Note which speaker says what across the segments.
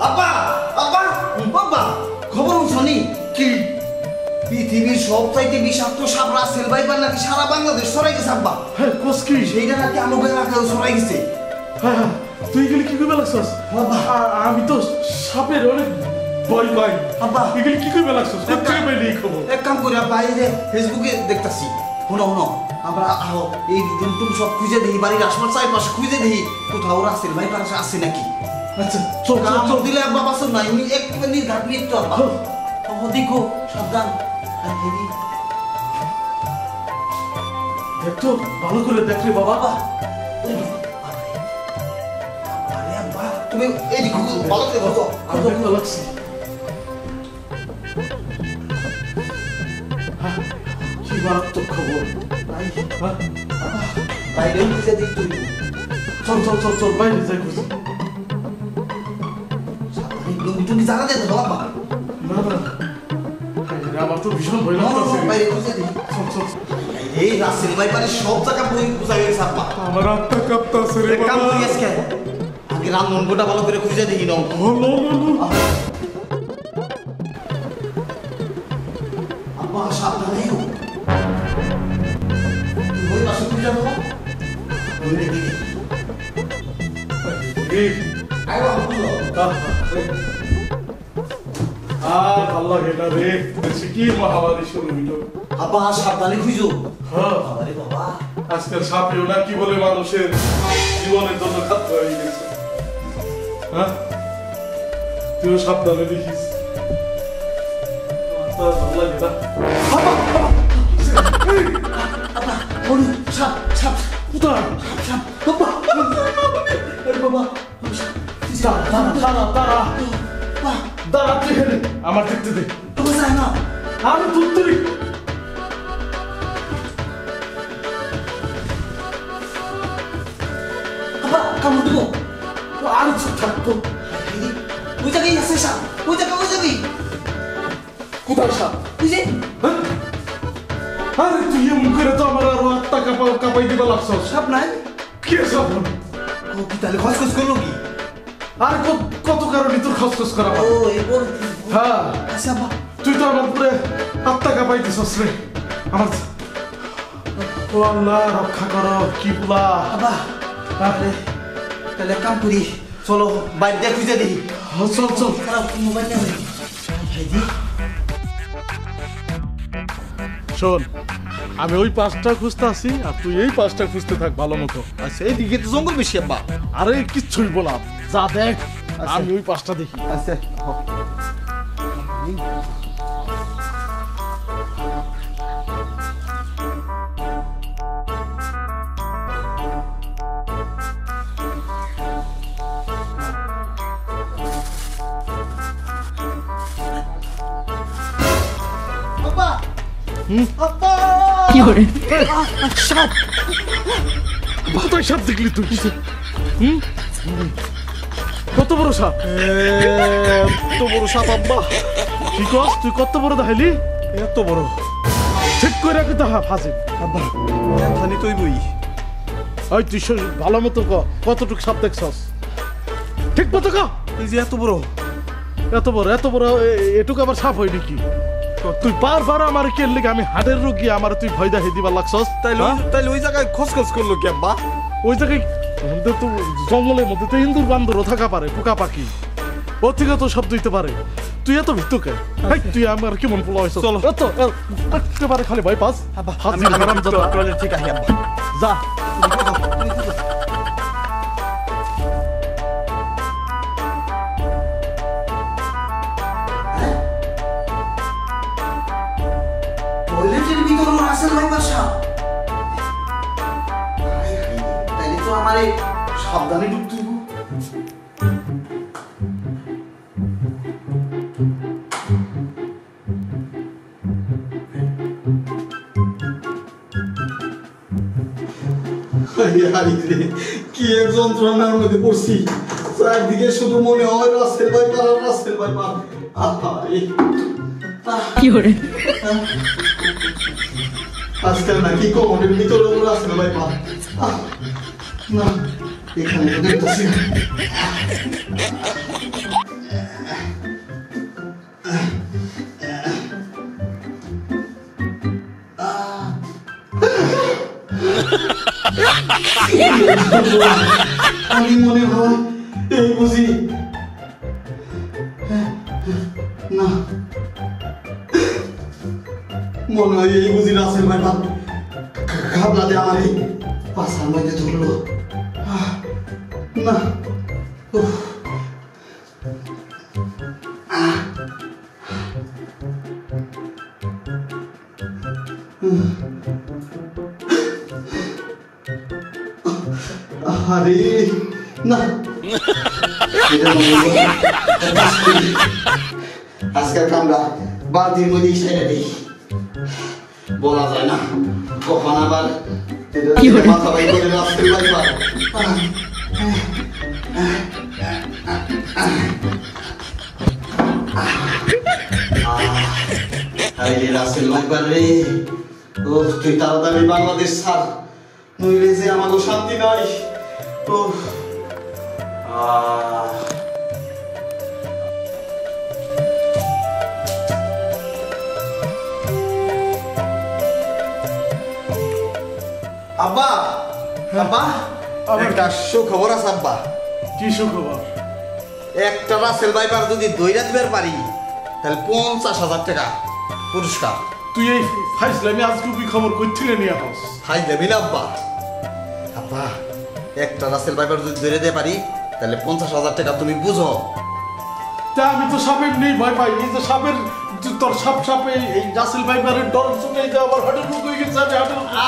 Speaker 1: আব্বা আব্বা বাবা খবর শুনি কি পৃথিবীর সবচাইতে বিষাক্ত সাপ রাসেল ভাইপার নাকি সারা বাংলাদেশ ছড়াই গেছে আব্বা।
Speaker 2: হ্যাঁ কসকি
Speaker 1: সেইটা নাকি আমাদের এলাকায় ছড়াই গেছে।
Speaker 2: হ্যাঁ হ্যাঁ তুই গেলে কি করবে লাগছস?
Speaker 1: বাবা
Speaker 2: আমি তো সাপের অনেক ভয় পাই।
Speaker 1: আব্বা
Speaker 2: এগুলি কি করবে লাগছস? কোথায় পাইলি এই খবর?
Speaker 1: এক কাম করি আব্বা, এই যে ফেসবুকে দেখতাছি, শুনো শুনো আমরা এই রুম সব খুঁজে দেখি, বাড়ির আশপাশ চারপাশে খুঁজে দেখি কোথাও রাসেল ভাইপার আছে নাকি।
Speaker 2: আচ্ছা চল চল চল
Speaker 1: দিলে আব্বা বাসন নাই, উনি একবার নির্ঘাট মৃত্যু আব্বা। দেখো সাবধান
Speaker 2: দেখ তো ভালো করে দেখ রে বাবা।
Speaker 1: তুমি এই ভালো করে বসো,
Speaker 2: আমি দেখতে লাগছি। কি মারাত্মক খবর।
Speaker 1: বাইরে খুঁজে দেখি তুই।
Speaker 2: চল চল চল চল বাইরে যাই খুঁজি।
Speaker 1: তুমি জানা যেতে তো আব্বা।
Speaker 2: না না আমার তো ভীষণ ভয় লাগতেছে।
Speaker 1: বাইরে খুঁজে দেখি।
Speaker 2: চল চল
Speaker 1: এই রাসেল ভাইপারে সব জায়গা বই বুঝা গেছে আব্বা।
Speaker 2: আমার আত্মা কাঁপতাছে রে
Speaker 1: কাম
Speaker 2: বাবা।
Speaker 1: করি আজকে আগে রামনগরটা ভালো করে খুঁজে দেখি নাও। আব্বা সাবধানে ওই পাশে খুঁজে যাবো। ওই রে আইবা বুঝলো।
Speaker 2: ভাল লাগে না রে, কি মহামারী শুরু হইল।
Speaker 1: আব্বা সাবধানে খুঁজো।
Speaker 2: হ্যাঁ
Speaker 1: আরে বাবা
Speaker 2: আজকাল সাপেও না কি বলে মানুষের জীবনের জন্য খাদ্য হয়ে গেছে। হ্যাঁ তুইও সাবধানে দেখিস। ভালো লাগে না।
Speaker 1: বলুন সাপ সাপ
Speaker 2: কোথায়?
Speaker 1: সাপ বাবা আরে বাবা
Speaker 2: দাঁড়া দাঁড়া দাঁড়া তুই এখানে আমার দেখতে দে।
Speaker 1: বাবা যায় না।
Speaker 2: আমি দুধ তুলি।
Speaker 1: বাবা কামড় দেবো।
Speaker 2: আর চুপ থাকতো।
Speaker 1: ওই জায়গায় আছে সাপ, ওই জায়গায়
Speaker 2: কোথায় সাপ?
Speaker 1: ওই যে
Speaker 2: আরে তুই এমন করে তো আমার আরো আত্মা কাঁপাই দিবা লাগছস।
Speaker 1: সাপ নাই।
Speaker 2: কে সাপ?
Speaker 1: ও কি তাহলে খসখস করলো কি?
Speaker 2: আর কত কারণে তোর খসখস করা।
Speaker 1: ও এই বল।
Speaker 2: হ্যাঁ
Speaker 1: আচ্ছা বাবা
Speaker 2: তুই তো আমার পুরে আত্মা কাঁপাই দিছস রে আমার। ও আল্লাহ রক্ষা করো কি বলা।
Speaker 1: বাবা আরে তাহলে কাম করি, চলো বাইরে দিয়ে খুঁজে দেখি।
Speaker 2: চল চল
Speaker 1: খারাপ মোবাইল নেই।
Speaker 2: শোন আমি ওই পাঁচটা খুঁজতে আসি আর তুই এই পাঁচটা খুঁজতে থাক ভালো মতো।
Speaker 1: আচ্ছা এইদিকে তো জঙ্গল বেশি আব্বা।
Speaker 2: আরে কিচ্ছুই বলাম যা দেখ আমি ওই পাঁচটা দেখি।
Speaker 1: আচ্ছা আব্বা আব্বা
Speaker 2: কি করে সাপ? কোথায় সাপ দেখলি তুই? কত বড় সাপ?
Speaker 1: এত বড় সাপ আব্বা।
Speaker 2: কি কস তুই কত বড় দেখাইলি?
Speaker 1: এত বড়
Speaker 2: ঠিক করে রাখি তো ফাঁসে
Speaker 1: আব্বা। জানি তুই বই
Speaker 2: ওই তুই ভালো মতো কতটুক সাপ দেখছস ঠিক মতো ক।
Speaker 1: এই যে এত বড়
Speaker 2: এত বড় এটুকু আবার সাপ হয় নাকি? তুই বারবার আমার কে লিগে আমি হাড়ের রোগী আমার তুই ভয় দেখাই দিবার লাগছস।
Speaker 1: তাইলে ওই জায়গায় খসখস করলো কি আব্বা?
Speaker 2: ওই জায়গায় তো জঙ্গলের মধ্যে তো ইন্দুর বান্দরও থাকা পারে, পোকা পাখি ওর থেকে তো শব্দ দিতে পারে। তুই এত ভিত্তুকে তুই আমার কেমন পোলা হয়েছ? চলো একেবারে খালি ভয় পাস।
Speaker 1: ঠিক আছে আব্বা
Speaker 2: যা।
Speaker 1: টয়লেটের ভিতর রাসেল ভাই বাসা। তাইলে তো আমার সাবধানে ঢুকতে হইব। কি এক যন্ত্রণার মধ্যে পড়ছি, চারদিকে শুধু মনে হয় রাসেল ভাই পা।
Speaker 3: কি করে
Speaker 1: আজকাল নাকি কোমরের ভিতরে রাসেল ভাই পা। না এখানে তো দেখতেছি না। আমি মনে হয় এই বুঝি না মনে হয় এই বুঝি রাসেল ভাই খাবলা দিয়ে আমার এই পাশার মধ্যে ধরলো না আরে না আজকের কামরা বালতির মধ্যে সেরে দিই বলা যায় না কখন আবার মাথা বাই করে রাস্তায় বাড়িবার আরে রাসেল ভাইবার রে ও তুই তাড়াতাড়ি বাংলাদেশ ছাড় নইলে যে আমাকে শান্তি নাই ও আব্বা আব্বা একটা সুখবর আছে আব্বা
Speaker 2: কি সুখবর
Speaker 1: একটা রাসেল ভাইবার যদি দইরা দিবার পারি তাহলে 50,000 টাকা পুরস্কার
Speaker 2: তুই এই ফাইজলামি আজকে কি খবর করছিলে নিয়ে আস
Speaker 1: হাই দেবি না আব্বা আব্বা একটা রাসেল ভাইবার যদি দইরা দিতে পারি তাহলে 50,000 টাকা তুমি বুঝো
Speaker 2: তা আমি তো সাপের নেই ভয় পাই এই যে সাপের তোর সাপে এই রাসেল ভাইবারের ডর শুনে এই যে আবার হাটের মুখ হয়ে গেছে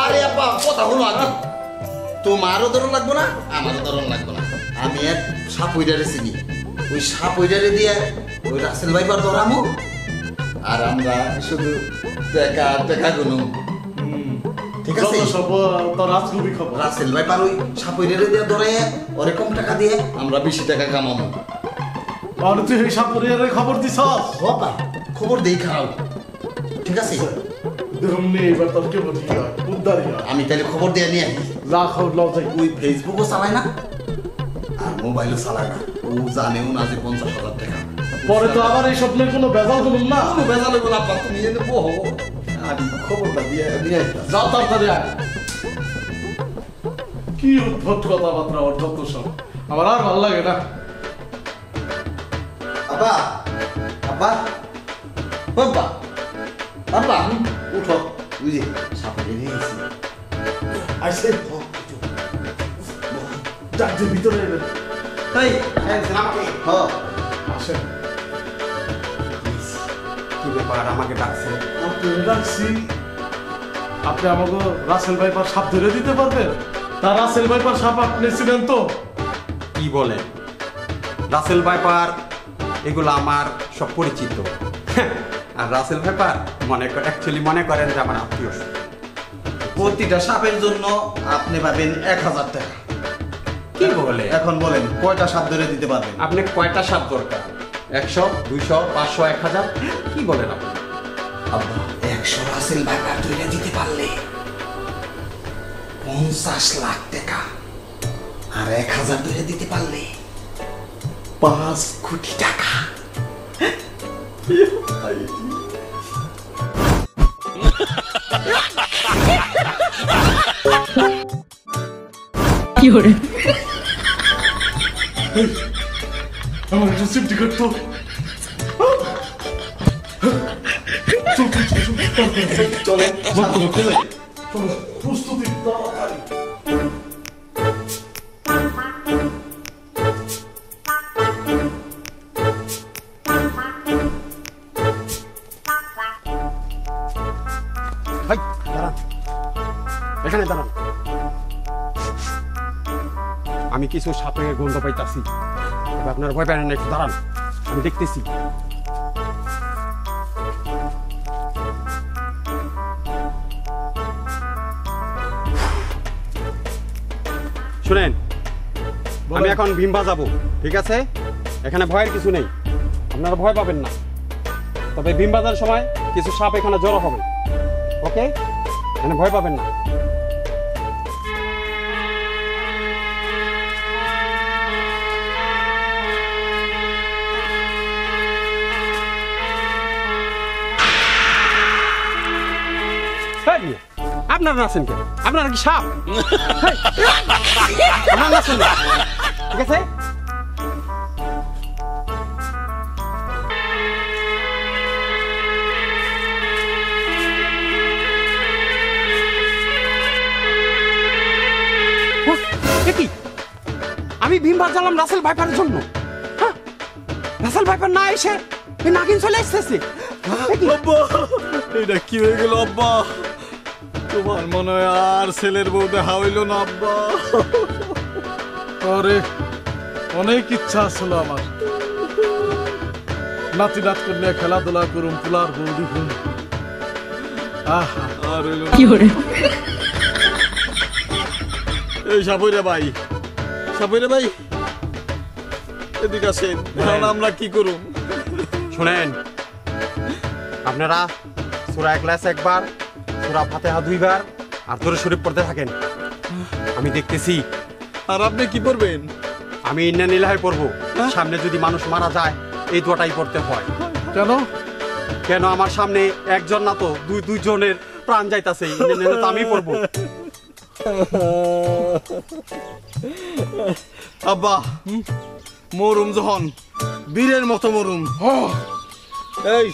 Speaker 1: আরে আব্বা কথা হলো আগে তোমারও ধরন লাগবো না আমারও ধরন লাগবো না আমি এক সাপ ওইটারে চিনি ওই সাপ ওইটারে দিয়ে ওই রাসেল ভাইবার ধরামু আর আমরা শুধু টাকা টাকা গুনুম ঠিক আছে
Speaker 2: সব তোর আজগুবি খবর
Speaker 1: রাসেল ভাইবার ওই সাপ ওইটারে দিয়ে ধরে ওরে কম টাকা দিয়ে আমরা বেশি টাকা কামাবো
Speaker 2: আর তুই এই সাপুরিয়ারে খবর দিছস
Speaker 1: বাবা খবর দেই খাও ঠিক আছে
Speaker 2: দেখুন নে এবার তোর কে বলি উদ্ধারি
Speaker 1: আমি তাহলে খবর দিয়ে নিয়ে
Speaker 2: যা খবর লাও যাই
Speaker 1: ওই ফেসবুকও চালায় না আর মোবাইলও চালায় না ও জানেও না যে 50,000 টাকা
Speaker 2: পরে তো আবার এই স্বপ্নের কোনো বেজাল হলো না
Speaker 1: কোনো বেজাল হলো না তুমি এনে বহো আমি খবরটা দিয়ে নিয়ে
Speaker 2: যাও তাড়াতাড়ি আয় কি উদ্ভট কথাবার্তা ওর যত সব আমার আর ভালো লাগে না
Speaker 1: আব্বা আব্বা বাবা আব্বা উঠো বুঝি সাপে নিয়েছি
Speaker 2: আইসে যাক যে ভিতরে এলেন
Speaker 1: তাই আমাকে হ্যাঁ
Speaker 2: আসেন
Speaker 3: কি ব্যাপার আমাকে ডাকছে
Speaker 2: আপনি ডাকছি আপনি আমাকে রাসেল ভাইপার সাপ ধরে দিতে পারবেন তা রাসেল ভাইপার সাপ আপনি ছিলেন তো
Speaker 3: কি বলে রাসেল ভাইপার এগুলো আমার সব পরিচিত আর রাসেল ভাইপার অ্যাকচুয়ালি মনে করেন যে আমার আত্মীয়
Speaker 1: প্রতিটা সাপের জন্য আপনি পাবেন 1,000 টাকা
Speaker 3: কি বলে
Speaker 1: এখন বলেন কয়টা সাপ ধরে দিতে পারবেন
Speaker 3: আপনি কয়টা সাপ দরকার 100 200 500 1000 কি বলেন আপনি
Speaker 1: আব্বা 100 রাসেল ভাইপার ধরে দিতে পারলে 50 লাখ টাকা আর 1,000 ধরে দিতে পারলে 5 কোটি টাকা
Speaker 4: কি হরে
Speaker 2: আমার একটা সেফটি কার্ড তো
Speaker 1: চলেন
Speaker 2: প্রস্তুতি তাড়াতাড়ি
Speaker 3: এখানে দাঁড়ান আমি কিছু সাপের গন্ধ পাইতাছি আপনার ভয় পান না একটু দাঁড়ান আমি দেখতেছি শুনেন আমি এখন ভীমবা যাব ঠিক আছে এখানে ভয়ের কিছু নেই আপনারা ভয় পাবেন না তবে ভীম বাজার সময় কিছু সাপ এখানে জড়ো হবে ওকে এখানে ভয় পাবেন না আপনারা নাচেন কেন? আপনারা কি সাপ? আপনারা নাচেন না, ঠিক আছে? কি আমি ভীম বাজালাম রাসেল ভাইপারের জন্য? হ্যাঁ, রাসেল ভাইপার না এসে এই নাগিন চলে এসেছে।
Speaker 2: আব্বা এটা কি হয়ে গেল আব্বা? তোমার মনে হয় আর ছেলের বউ দেখা হইল না আব্বা? আরে অনেক ইচ্ছা ছিল আমার, নাতি নাত করলে খেলাধুলা করুম, পোলার বউ দেখুন। আহা আর হইল না। এই সাপুরে ভাই, সাপুরে ভাই এদিকে আসেন, এখন আমরা কি করুম?
Speaker 3: শুনেন, আপনারা সূরা ইখলাস একবার, সূরা ফাতিহা দুইবার আর দরুদ শরীফ পড়তে থাকেন। আমি দেখতেছি।
Speaker 2: আর আপনি কি করবেন?
Speaker 3: আমি ইন্না নিলাহি পড়বো। সামনে যদি মানুষ মারা যায় এই দোয়াটাই পড়তে হয়।
Speaker 2: কেন?
Speaker 3: কেন আমার সামনে একজন না তো দুইজনের প্রাণ যাইতাছে, ইন্না নিলাহি তো আমি পড়বো।
Speaker 2: আব্বা মরুম যখন বীরের মতো মরুম। এই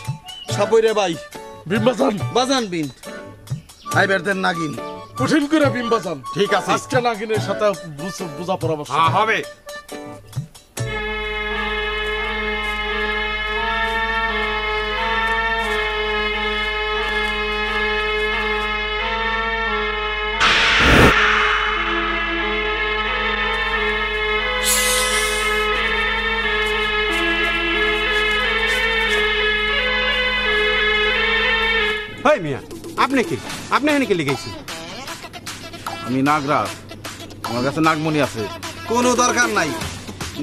Speaker 2: সাপইরে ভাই বিম বাজান, বাজান বিন আই বেরতেন নাগিন কঠিন করে বিম বাজান।
Speaker 3: ঠিক আছে,
Speaker 2: আজকে নাগিনের সাথে বুঝা পরামর্শ
Speaker 3: হবে। হেই মিয়া, আপনি কি? আপনি এখানে কি লিখেছেন?
Speaker 2: আমি নাগরাজ, আমার কাছে নাগমণি আছে।
Speaker 1: কোনো দরকার নাই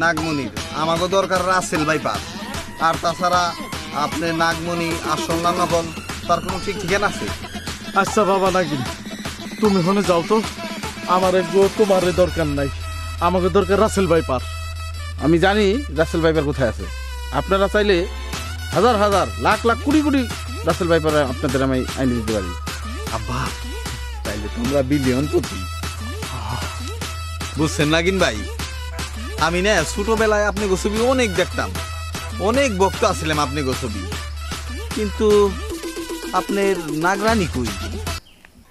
Speaker 1: নাগমণির, আমাকে দরকার রাসেল ভাইপার। আর তাছাড়া আপনি নাগমণি আসল না নকল তার কোনো ঠিক ঠিকানা আছে?
Speaker 2: আচ্ছা বাবা নাগিন, তুমি হনে যাও তো, আমার গো তোমার দরকার নাই, আমাকে দরকার রাসেল ভাইপার।
Speaker 4: আমি জানি রাসেল ভাইপার কোথায় আছে। আপনারা চাইলে হাজার হাজার লাখ লাখ কোটি কোটি রাসেল ভাইপার আপনাদের আমি আইনে দিতে পারি।
Speaker 1: আব্বা তাইলে তোমরা বিলিয়ন প্রতি। বুঝছেন নাগিন ভাই, আমি না ছোটবেলায় আপনি গোছবি অনেক দেখতাম, অনেক ভক্ত আছিলাম আপনি গোছবি, কিন্তু আপনার নাগরানি কই?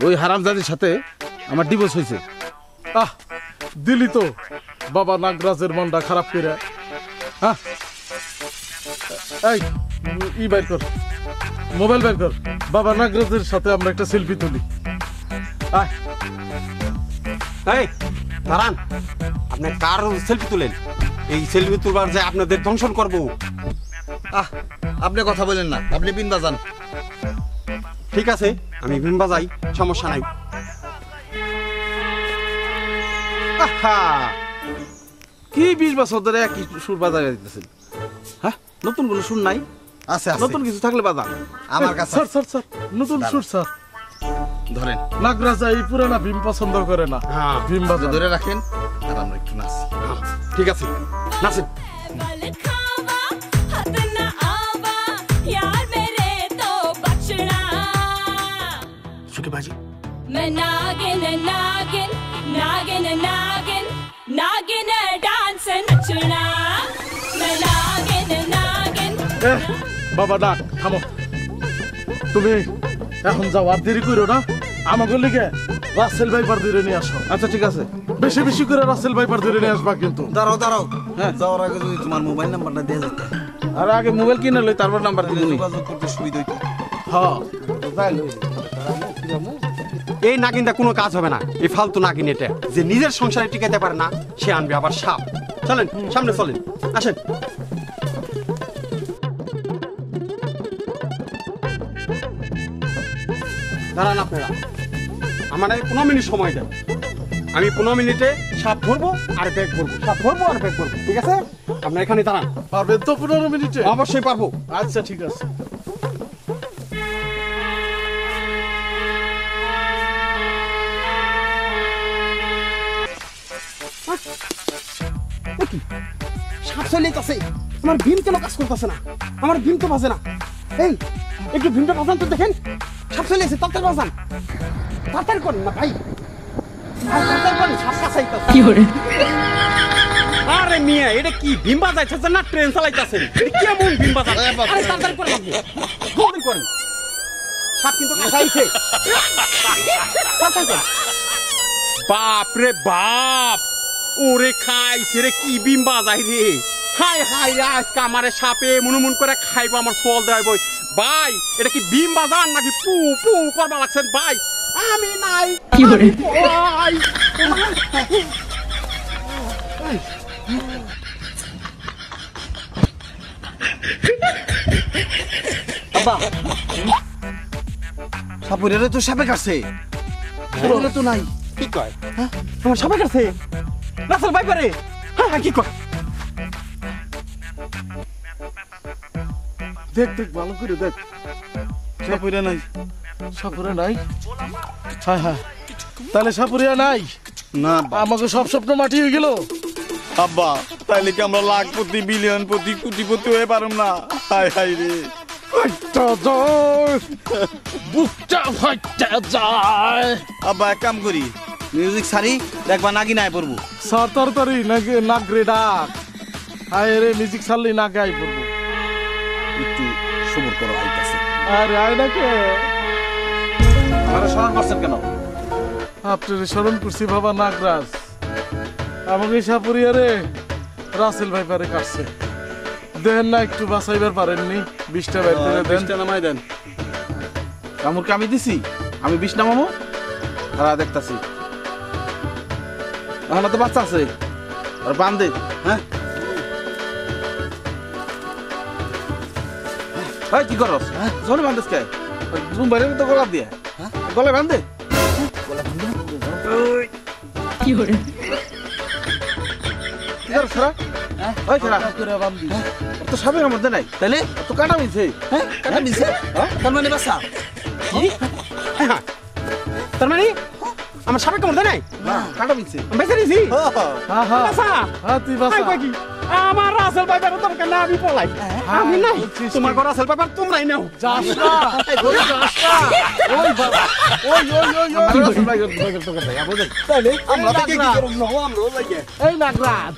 Speaker 4: ওই হারামজাদির সাথে আমার ডিভোর্স হয়েছে।
Speaker 2: আহ দিলি তো বাবা নাগরাজের মনটা খারাপ করে। হ্যাঁ এই ই বাইর কর, মোবাইল বাইর কর, বাবা নাগরাজের সাথে আমরা একটা সেলফি তুলি। আয়
Speaker 3: এই দাঁড়ান, আপনি কার সেলফি তুলেন? এই সেলফি তুলবার যে আপনাদের দংশন করবো।
Speaker 1: আপনি কথা বলেন না, আপনি বিন বাজান।
Speaker 3: ঠিক আছে, আমি বিন বাজাই, সমস্যা নাই।
Speaker 4: আহা, কি 20 বছর ধরে একই সুর বাজারে দিতেছেন? হ্যাঁ, নতুন কোনো সুর নাই?
Speaker 1: আছে আছে,
Speaker 4: নতুন কিছু থাকলে বাজান।
Speaker 1: আমার কাছে
Speaker 2: স্যার স্যার স্যার নতুন সুর স্যার।
Speaker 1: ধরেন,
Speaker 2: নাগরাজ এই পুরানা ভীম পছন্দ করে না।
Speaker 3: হ্যাঁ,
Speaker 2: ভীম বাজা
Speaker 1: ধরে রাখেন আর আমরা একটু নাচি।
Speaker 3: ঠিক আছে, নাচেন। সুখে বাজি।
Speaker 5: मैं नागिन नागिन नागिन नागिन नागिन डांस नचना मैं नागिन नागिन।
Speaker 2: বাবা ডাক থামো, তুমি এখন যাও, আর দেরি করো না। আমাকে লিখে রাসেল ভাইপার ধরে নিয়ে আসো।
Speaker 4: আচ্ছা ঠিক আছে,
Speaker 2: বেশি বেশি করে রাসেল ভাইপার ধরে নিয়ে আসবা কিন্তু।
Speaker 1: দাঁড়াও দাঁড়াও,
Speaker 4: হ্যাঁ।
Speaker 1: যাওয়ার আগে যদি তোমার মোবাইল নাম্বারটা দিয়ে যেতে,
Speaker 4: আর আগে মোবাইল কিনে লই, তারপর নাম্বার দিবি।
Speaker 1: যোগাযোগ করতে সুবিধা হইতো।
Speaker 2: হ্যাঁ
Speaker 3: এই নাগিনটা কোনো কাজ হবে না, এই ফালতু নাগিন এটা যে নিজের সংসারে টিকাতে পারে না, সে আনবে আবার সাপ। চলেন সামনে চলেন, আসেন। দাঁড়ান আপনারা, আমার 15 মিনিট সময় দেন। আমি 15 মিনিটে সাপ ধরবো আর ব্যাগ ভরবো, সাপ ধরবো আর ব্যাগ ভরবো, ঠিক আছে? আপনার এখানে দাঁড়ান।
Speaker 2: পারবেন তো 15 মিনিটে?
Speaker 3: অবশ্যই পারবো।
Speaker 2: আচ্ছা ঠিক আছে।
Speaker 3: সাপ চলে যাচ্ছে, আমার ভীম কেন কাজ করতেছে না? আমার ভীম তো বাজে না। এই একটু ভিমটা বাজান তো দেখেন সাপ চলে এসে তাড়াতাড়ি বাজান তাড়াতাড়ি করেন না ভাই তাড়াতাড়ি করেন সাপ কাছাইতাছে
Speaker 5: কি করে
Speaker 3: আরে মিয়া এটা কি ভিম বাজাইতেছেন না ট্রেন চালাইতেছেন এটা কেমন ভিম বাজান আরে তাড়াতাড়ি করে লাগবে জলদি করেন সাপ কিন্তু কাছাইছে তাড়াতাড়ি করেন বাপ রে বাপ ওরে খাইছে রে কি ভিম বাজাই রে হাই হাই আজকে আমারে সাপে মুনুমুন করে খাইবো আমার সোল দেব ভাই এটা কি ভিম বাজান নাকি পু পু করবা লাগছেন ভাই আমি নাই
Speaker 5: কি করে
Speaker 3: ভাই
Speaker 1: আব্বা সাপুরেরে তো সাপে কাটছে পুরো তো নাই
Speaker 3: কি কয় আমার সাপে কাছে রাসেল ভাই পারে হ্যাঁ কি কয়
Speaker 2: দেখ দেখ ভালো করে দেখ
Speaker 1: সাপুরে নাই
Speaker 2: সাপুরে নাই হ্যাঁ হ্যাঁ তাহলে সাপুরিয়া নাই
Speaker 1: না
Speaker 2: আমাকে সব স্বপ্ন মাটি হয়ে গেল
Speaker 1: আব্বা তাইলে কি আমরা লাখপতি বিলিয়ন প্রতি কোটিপতি হয়ে পারুম না হাই হাই রে
Speaker 2: বুকটা ফাইটা যায়
Speaker 1: আব্বা এক কাম করি মিউজিক সারি দেখবা নাকি নাই পড়বো
Speaker 2: স্যার তাড়াতাড়ি নাকি নাক রে ডাক আয় রে মিউজিক ছাড়লি না গাই পড়বো
Speaker 1: একটু সবর করো আইতাছে
Speaker 2: আরে আয় নাকি
Speaker 1: আমারে স্মরণ করছেন কেন
Speaker 2: আপনার স্মরণ করছি বাবা নাগরাজ আমাকে সাপুরিয়া রে রাসেল ভাই পারে কাটছে দেন না একটু বাঁচাইবার পারেননি 20টা বাইর করে দেন
Speaker 1: নামাই দেন
Speaker 4: কামড়কে আমি দিছি আমি বিষ নামামো হারা দেখতাছি এখন তো বাচ্চা আছে আর বান্ধে হ্যাঁ এই কি করস হ্যাঁ জোরে বান্ধেস কে রুম বাইরে তো গলা দিয়ে হ্যাঁ গলায় বান্ধে
Speaker 5: কি করে
Speaker 4: কি করস রা ওই খেলা
Speaker 2: করে বান্ধি
Speaker 4: তো সবে মধ্যে নাই তাইলে তো কাটা হইছে
Speaker 1: হ্যাঁ কাটা দিছে
Speaker 4: হ্যাঁ
Speaker 1: তার মানে বাসা
Speaker 3: হ্যাঁ তার মানে আমার সাপে কামড় দেয় নাই
Speaker 4: কাটা হইছে
Speaker 3: আমি বেঁচে দিছি
Speaker 2: হ্যাঁ হ্যাঁ
Speaker 3: বাসা
Speaker 2: হ্যাঁ তুই
Speaker 3: আই
Speaker 2: বাঁচা
Speaker 3: কই কি আমার রাসেল ভাই পারে দরকার না আমি পলাই আমি নাই তোমার ঘর রাসেল ভাই পারে তোমরাই নাও
Speaker 2: যাস না ওই যাস না ওই বাবা ওই ওই ওই ওই
Speaker 3: তাইলে
Speaker 1: আমরা থেকে কি করব না আমরা লাগে
Speaker 2: এই নাগরাজ